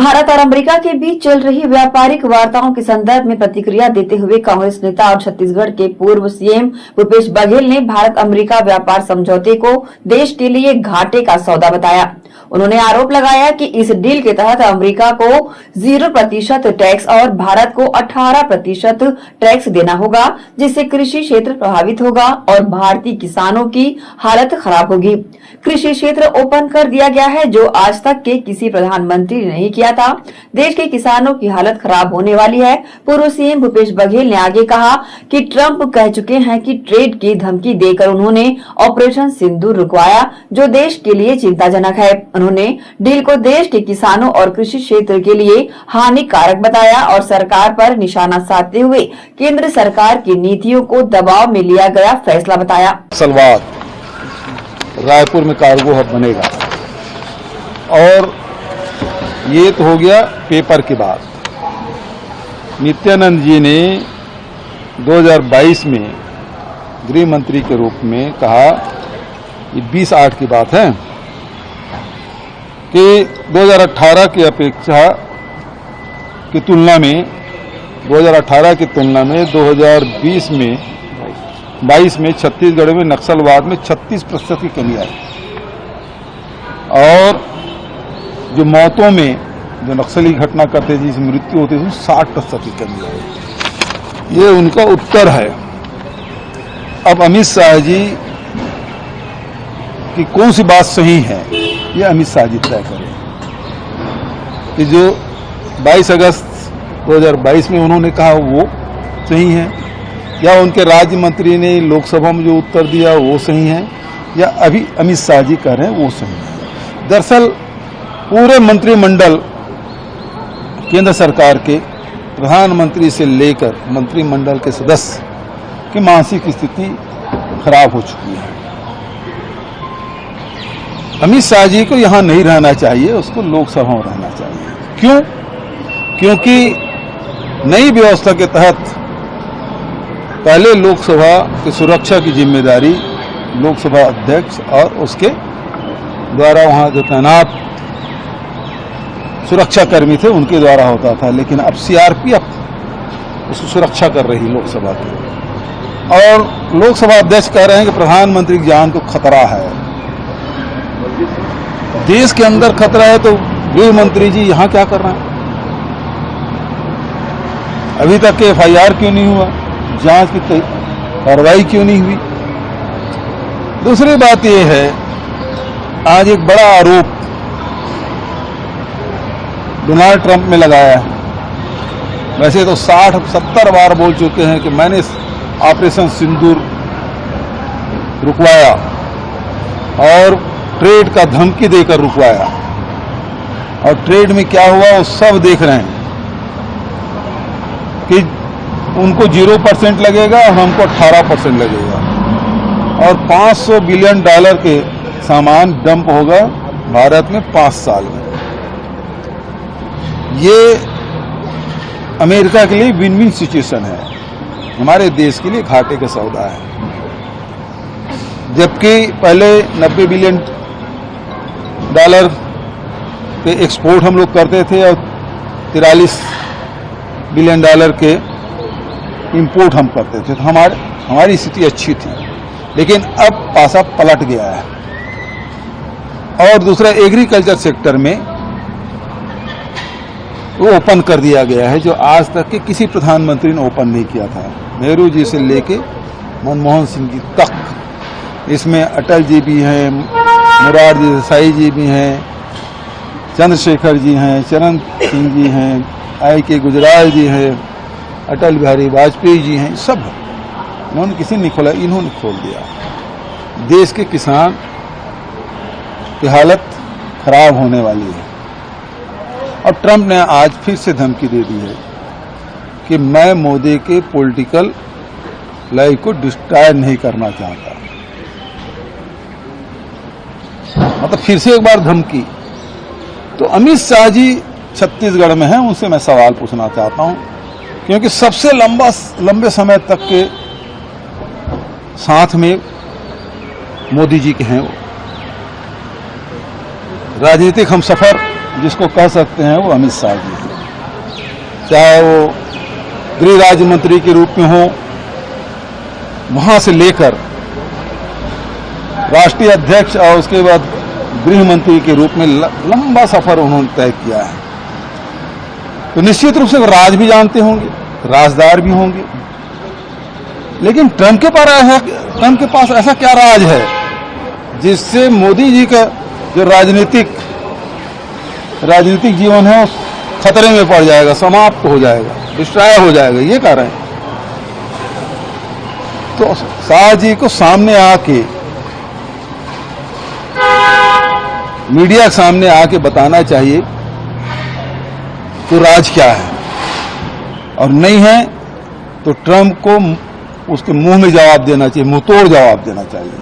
भारत और अमेरिका के बीच चल रही व्यापारिक वार्ताओं के संदर्भ में प्रतिक्रिया देते हुए कांग्रेस नेता और छत्तीसगढ़ के पूर्व सीएम भूपेश बघेल ने भारत अमेरिका व्यापार समझौते को देश के लिए घाटे का सौदा बताया। उन्होंने आरोप लगाया कि इस डील के तहत अमेरिका को 0% टैक्स और भारत को 18% टैक्स देना होगा, जिससे कृषि क्षेत्र प्रभावित होगा और भारतीय किसानों की हालत खराब होगी। कृषि क्षेत्र ओपन कर दिया गया है, जो आज तक के किसी प्रधानमंत्री ने नहीं किया था। देश के किसानों की हालत खराब होने वाली है। पूर्व सीएम भूपेश बघेल ने आगे कहा कि ट्रंप कह चुके हैं कि ट्रेड की धमकी देकर उन्होंने ऑपरेशन सिंदूर रुकवाया, जो देश के लिए चिंताजनक है। उन्होंने डील को देश के किसानों और कृषि क्षेत्र के लिए हानिकारक बताया और सरकार पर निशाना साधते हुए केंद्र सरकार की नीतियों को दबाव में लिया गया फैसला बताया। सलवार रायपुर में कार्गो हब बनेगा और ये तो हो गया पेपर की बात। नित्यानंद जी ने 2022 में गृह मंत्री के रूप में कहा, ये 20/8 की बात है, कि 2018 की अपेक्षा की तुलना में 2018 की तुलना में 2022 में छत्तीसगढ़ में नक्सलवाद में 36% की कमी आई और जो मौतों में जो नक्सली घटना करते जिसमें मृत्यु होती थी 60% की कमी आई। ये उनका उत्तर है। अब अमित शाह जी की कौन सी बात सही है, ये अमित शाह जी तय करें कि जो 22 अगस्त 2022 में उन्होंने कहा वो सही है, या उनके राज्य मंत्री ने लोकसभा में जो उत्तर दिया वो सही है, या अभी अमित शाह जी कह रहे हैं वो सही है। दरअसल पूरे मंत्रिमंडल केंद्र सरकार के प्रधानमंत्री से लेकर मंत्रिमंडल के सदस्य की मानसिक स्थिति खराब हो चुकी है। अमित शाह जी को यहां नहीं रहना चाहिए, उसको लोकसभा में रहना चाहिए। क्यों? क्योंकि नई व्यवस्था के तहत पहले लोकसभा की सुरक्षा की जिम्मेदारी लोकसभा अध्यक्ष और उसके द्वारा वहां जो तैनात सुरक्षा कर्मी थे उनके द्वारा होता था, लेकिन अब सीआरपीएफ उसकी सुरक्षा कर रही लोकसभा की। और लोकसभा अध्यक्ष कह रहे हैं कि प्रधानमंत्री की जान को खतरा है। देश के अंदर खतरा है तो गृह मंत्री जी यहां क्या कर रहे हैं? अभी तक के एफआईआर क्यों नहीं हुआ? जांच की कार्रवाई क्यों नहीं हुई? दूसरी बात यह है, आज एक बड़ा आरोप डोनाल्ड ट्रंप ने लगाया है। वैसे तो 60-70 बार बोल चुके हैं कि मैंने ऑपरेशन सिंदूर रुकवाया और ट्रेड का धमकी देकर रुकवाया, और ट्रेड में क्या हुआ वो सब देख रहे हैं कि उनको 0% लगेगा और हमको 18% लगेगा, और $500 बिलियन के सामान डंप होगा भारत में 5 साल में। ये अमेरिका के लिए विन विन सिचुएशन है, हमारे देश के लिए घाटे का सौदा है। जबकि पहले $90 बिलियन के एक्सपोर्ट हम लोग करते थे और $43 बिलियन के इंपोर्ट हम करते थे, तो हमारी स्थिति अच्छी थी। लेकिन अब पासा पलट गया है। और दूसरा, एग्रीकल्चर सेक्टर में वो ओपन कर दिया गया है, जो आज तक के किसी प्रधानमंत्री ने ओपन नहीं किया था, नेहरू जी से लेके मनमोहन सिंह जी तक। इसमें अटल जी भी हैं, मोरारजी देसाई जी भी हैं, चंद्रशेखर जी हैं, चरण सिंह जी हैं, I.K. गुजराल जी हैं, अटल बिहारी वाजपेयी जी हैं, सब उन्होंने किसी ने खोला, इन्होंने खोल दिया। देश के किसान की हालत खराब होने वाली है। और ट्रंप ने आज फिर से धमकी दे दी है कि मैं मोदी के पॉलिटिकल लाइफ को डिस्ट्रॉय नहीं करना चाहता। मतलब फिर से एक बार धमकी। तो अमित शाह जी छत्तीसगढ़ में हैं, उनसे मैं सवाल पूछना चाहता हूं, क्योंकि सबसे लंबे समय तक के साथ में मोदी जी के हैं वो। राजनीतिक हमसफर जिसको कह सकते हैं वो अमित शाह जी हैं। चाहे वो गृह राज्य मंत्री के रूप में हो, वहां से लेकर राष्ट्रीय अध्यक्ष और उसके बाद गृह मंत्री के रूप में लंबा सफर उन्होंने तय किया है। तो निश्चित रूप से वो राज भी जानते होंगे, राजदार भी होंगे। लेकिन ट्रंप के पास ऐसा क्या राज है जिससे मोदी जी का जो राजनीतिक जीवन है खतरे में पड़ जाएगा, समाप्त हो जाएगा, डिस्ट्रॉय हो जाएगा, ये कह रहे हैं। तो शाह जी को सामने आके, मीडिया के सामने आके बताना चाहिए तो राज क्या है, और नहीं है तो ट्रंप को उसके मुंह में जवाब देना चाहिए, मुंहतोड़ जवाब देना चाहिए।